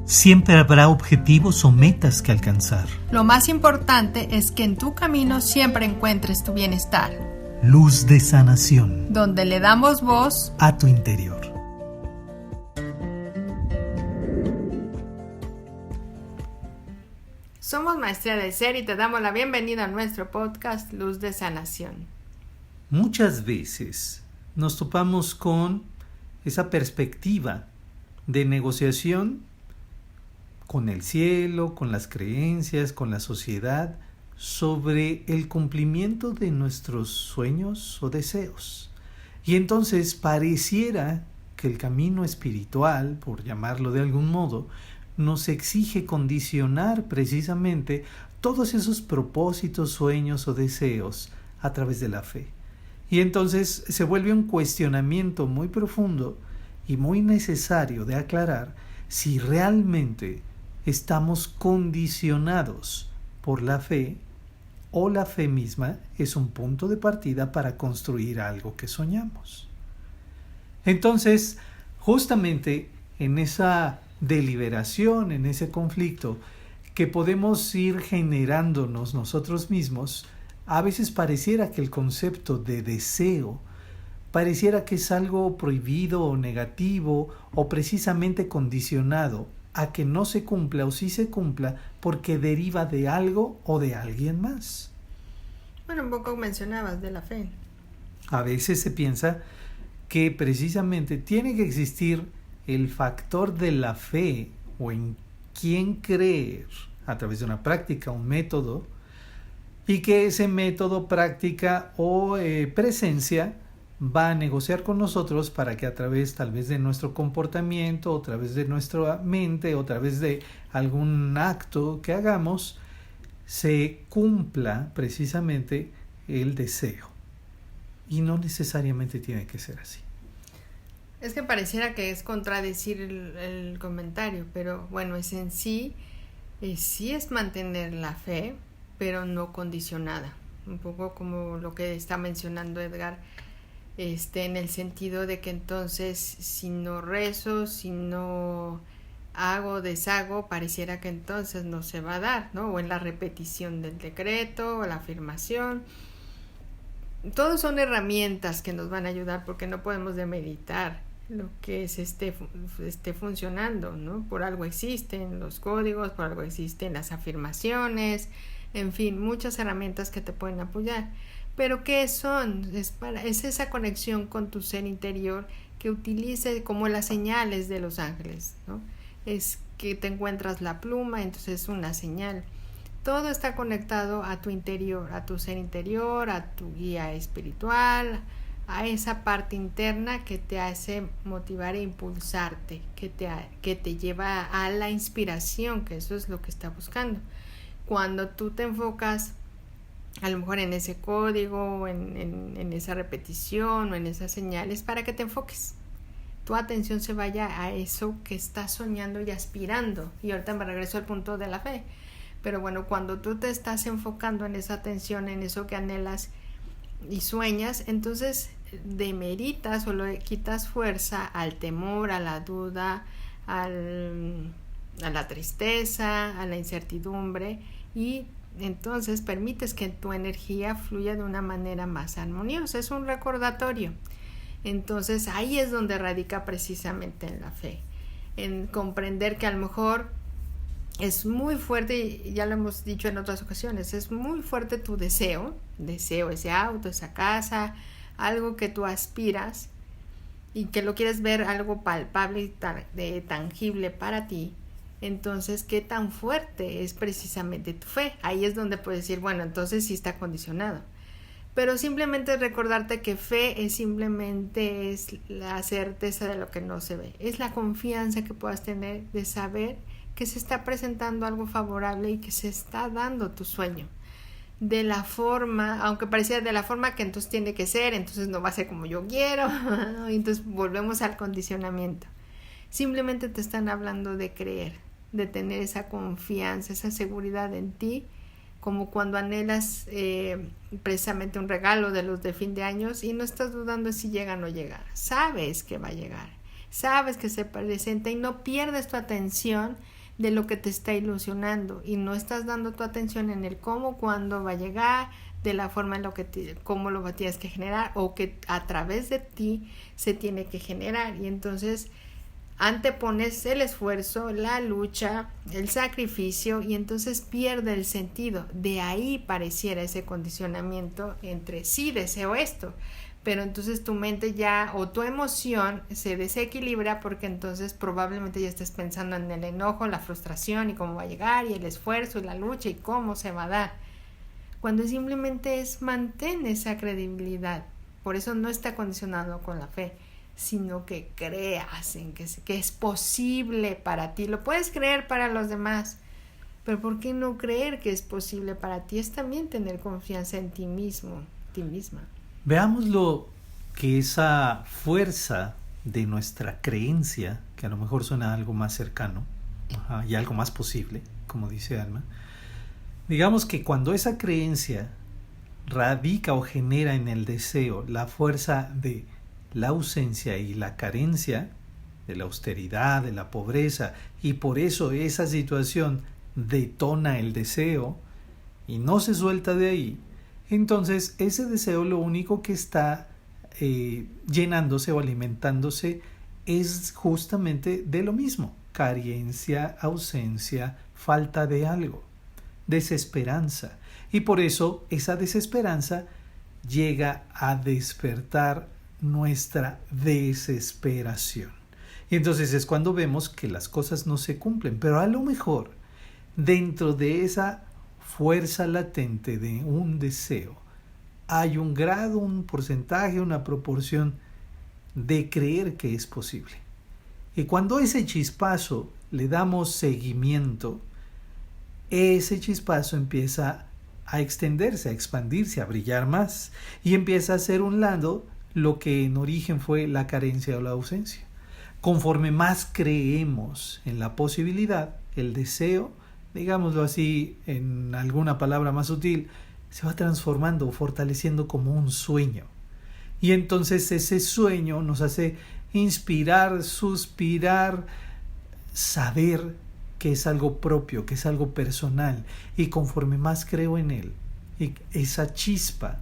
Siempre habrá objetivos o metas que alcanzar. Lo más importante es que en tu camino siempre encuentres tu bienestar. Luz de sanación. Donde le damos voz a tu interior. Somos Maestría del Ser y te damos la bienvenida a nuestro podcast Luz de Sanación. Muchas veces nos topamos con esa perspectiva de negociación con el cielo, con las creencias, con la sociedad, sobre el cumplimiento de nuestros sueños o deseos. Y entonces pareciera que el camino espiritual, por llamarlo de algún modo, nos exige condicionar precisamente todos esos propósitos, sueños o deseos a través de la fe. Y entonces se vuelve un cuestionamiento muy profundo y muy necesario de aclarar si realmente estamos condicionados por la fe o la fe misma es un punto de partida para construir algo que soñamos. Entonces, justamente en esa deliberación, en ese conflicto que podemos ir generándonos nosotros mismos, a veces pareciera que el concepto de deseo pareciera que es algo prohibido o negativo o precisamente condicionado a que no se cumpla o sí se cumpla porque deriva de algo o de alguien más. Bueno, un poco mencionabas de la fe. A veces se piensa que precisamente tiene que existir el factor de la fe o en quién creer a través de una práctica, un método, y que ese método, práctica o presencia va a negociar con nosotros para que a través tal vez de nuestro comportamiento, o a través de nuestra mente, o a través de algún acto que hagamos, se cumpla precisamente el deseo. Y no necesariamente tiene que ser así. Es que pareciera que es contradecir el comentario, pero bueno, es en sí es mantener la fe, pero no condicionada. Un poco como lo que está mencionando Edgar, en el sentido de que entonces si no rezo, si no hago, deshago, pareciera que entonces no se va a dar, ¿no? O en la repetición del decreto, o la afirmación. Todos son herramientas que nos van a ayudar porque no podemos demeritar lo que esté funcionando, ¿no? Por algo existen los códigos, por algo existen las afirmaciones, en fin, muchas herramientas que te pueden apoyar. Pero ¿qué son? Es esa conexión con tu ser interior que utilice como las señales de los ángeles, ¿no? Es que te encuentras la pluma, entonces es una señal. Todo está conectado a tu interior, a tu ser interior, a tu guía espiritual, a esa parte interna que te hace motivar e impulsarte, que te lleva a la inspiración, que eso es lo que está buscando. Cuando tú te enfocas a lo mejor en ese código, en esa repetición o en esas señales, para que te enfoques. Tu atención se vaya a eso que estás soñando y aspirando. Y ahorita me regreso al punto de la fe. Pero bueno, cuando tú te estás enfocando en esa atención, en eso que anhelas y sueñas, entonces demeritas o le quitas fuerza al temor, a la duda, a la tristeza, a la incertidumbre, y entonces permites que tu energía fluya de una manera más armoniosa. Es un recordatorio. Entonces ahí es donde radica precisamente en la fe, en comprender que a lo mejor es muy fuerte, y ya lo hemos dicho en otras ocasiones, es muy fuerte tu deseo ese auto, esa casa, algo que tú aspiras y que lo quieres ver algo palpable y tangible para ti. Entonces, ¿qué tan fuerte es precisamente tu fe? Ahí es donde puedes decir, bueno, entonces sí está condicionado. Pero simplemente recordarte que fe es la certeza de lo que no se ve. Es la confianza que puedas tener de saber que se está presentando algo favorable y que se está dando tu sueño. De la forma, aunque pareciera de la forma que entonces tiene que ser, entonces no va a ser como yo quiero. Entonces volvemos al condicionamiento. Simplemente te están hablando de creer, de tener esa confianza, esa seguridad en ti, como cuando anhelas precisamente un regalo de los de fin de años y no estás dudando si llega o no llega. Sabes que va a llegar, sabes que se presenta y no pierdes tu atención de lo que te está ilusionando y no estás dando tu atención en el cómo, cuándo va a llegar, de la forma en lo que cómo lo tienes que generar o que a través de ti se tiene que generar. Y entonces antepones el esfuerzo, la lucha, el sacrificio y entonces pierde el sentido. De ahí pareciera ese condicionamiento entre sí deseo esto, pero entonces tu mente ya o tu emoción se desequilibra porque entonces probablemente ya estés pensando en el enojo, la frustración y cómo va a llegar y el esfuerzo y la lucha y cómo se va a dar. Cuando simplemente es mantén esa credibilidad. Por eso no está condicionado con la fe, sino que creas en que es posible para ti. Lo puedes creer para los demás, pero ¿por qué no creer que es posible para ti? Es también tener confianza en ti mismo, ti misma. Veámoslo, que esa fuerza de nuestra creencia, que a lo mejor suena algo más cercano y algo más posible, como dice Alma, digamos que cuando esa creencia radica o genera en el deseo la fuerza de la ausencia y la carencia, de la austeridad, de la pobreza, y por eso esa situación detona el deseo y no se suelta de ahí, entonces ese deseo lo único que está llenándose o alimentándose es justamente de lo mismo: carencia, ausencia, falta de algo, desesperanza. Y por eso esa desesperanza llega a despertar nuestra desesperación. Y entonces es cuando vemos que las cosas no se cumplen, pero a lo mejor dentro de esa fuerza latente de un deseo hay un grado, un porcentaje, una proporción de creer que es posible. Y cuando ese chispazo le damos seguimiento, ese chispazo empieza a extenderse, a expandirse, a brillar más, y empieza a hacer un lado lo que en origen fue la carencia o la ausencia. Conforme más creemos en la posibilidad, el deseo, digámoslo así en alguna palabra más sutil, se va transformando o fortaleciendo como un sueño. Y entonces ese sueño nos hace inspirar, suspirar, saber que es algo propio, que es algo personal. Y conforme más creo en él, y esa chispa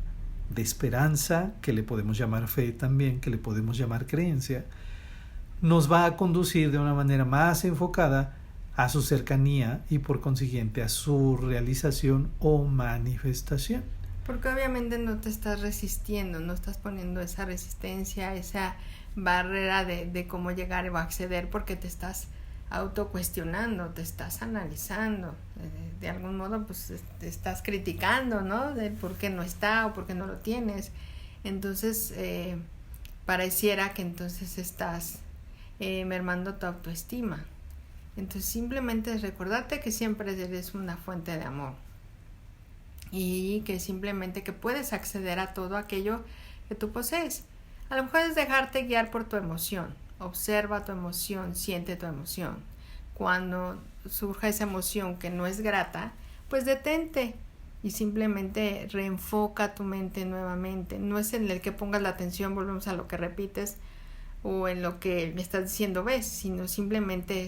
de esperanza, que le podemos llamar fe también, que le podemos llamar creencia, nos va a conducir de una manera más enfocada a su cercanía y por consiguiente a su realización o manifestación. Porque obviamente no te estás resistiendo, no estás poniendo esa resistencia, esa barrera de cómo llegar o acceder, porque te estás autocuestionando, te estás analizando, de algún modo pues te estás criticando, ¿no? De por qué no está o por qué no lo tienes. Entonces pareciera que entonces estás mermando tu autoestima. Entonces simplemente es recordarte que siempre eres una fuente de amor y que simplemente que puedes acceder a todo aquello que tú posees. A lo mejor es dejarte guiar por tu emoción. Observa tu emoción, siente tu emoción. Cuando surja esa emoción que no es grata, pues detente y simplemente reenfoca tu mente nuevamente. No es en el que pongas la atención, volvemos a lo que repites o en lo que me estás diciendo ves, sino simplemente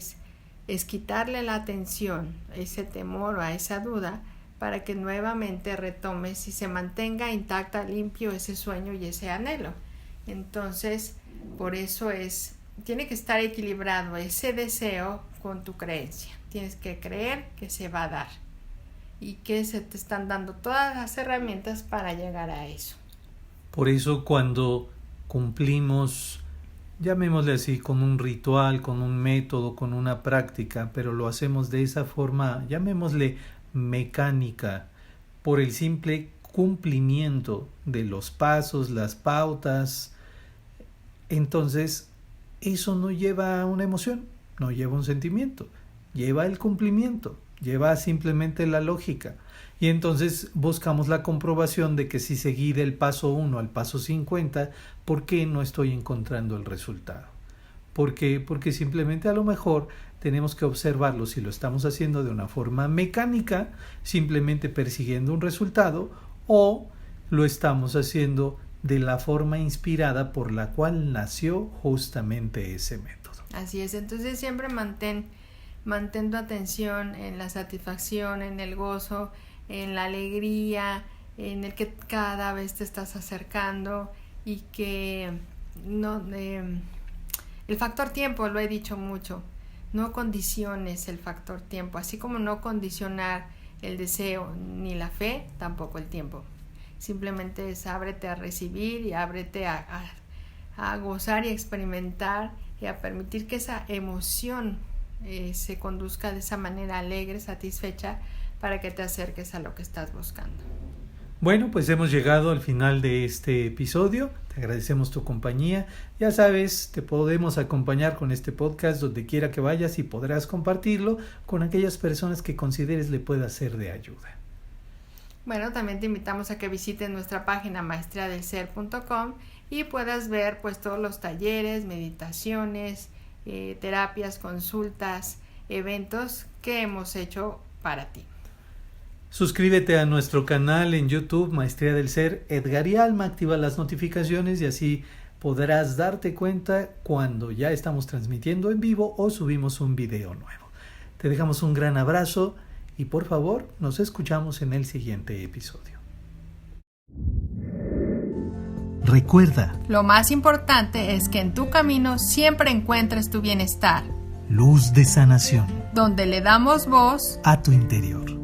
es quitarle la atención a ese temor o a esa duda para que nuevamente retomes y se mantenga intacta, limpio ese sueño y ese anhelo. Entonces, por eso tiene que estar equilibrado ese deseo con tu creencia. Tienes que creer que se va a dar y que se te están dando todas las herramientas para llegar a eso. Por eso cuando cumplimos, llamémosle así, con un ritual, con un método, con una práctica, pero lo hacemos de esa forma, llamémosle mecánica, por el simple cumplimiento de los pasos, las pautas, entonces eso no lleva a una emoción, no lleva un sentimiento, lleva el cumplimiento, lleva simplemente la lógica. Y entonces buscamos la comprobación de que si seguí del paso 1 al paso 50, ¿por qué no estoy encontrando el resultado? ¿Por qué? Porque simplemente a lo mejor tenemos que observarlo si lo estamos haciendo de una forma mecánica, simplemente persiguiendo un resultado, o lo estamos haciendo de la forma inspirada por la cual nació justamente ese método. Así es, entonces siempre mantén mantén tu atención en la satisfacción, en el gozo, en la alegría, en el que cada vez te estás acercando y que no, el factor tiempo, lo he dicho mucho, no condiciones el factor tiempo, así como no condicionar el deseo ni la fe, tampoco el tiempo. Simplemente es ábrete a recibir y ábrete a gozar y a experimentar y a permitir que esa emoción se conduzca de esa manera alegre, satisfecha, para que te acerques a lo que estás buscando. Bueno, pues hemos llegado al final de este episodio. Te agradecemos tu compañía. Ya sabes, te podemos acompañar con este podcast donde quiera que vayas y podrás compartirlo con aquellas personas que consideres le pueda ser de ayuda. Bueno, también te invitamos a que visites nuestra página maestriadelser.com y puedas ver pues todos los talleres, meditaciones, terapias, consultas, eventos que hemos hecho para ti. Suscríbete a nuestro canal en YouTube, Maestría del Ser, Edgar y Alma, activa las notificaciones y así podrás darte cuenta cuando ya estamos transmitiendo en vivo o subimos un video nuevo. Te dejamos un gran abrazo y por favor nos escuchamos en el siguiente episodio. Recuerda, lo más importante es que en tu camino siempre encuentres tu bienestar. luz de sanación, donde le damos voz a tu interior.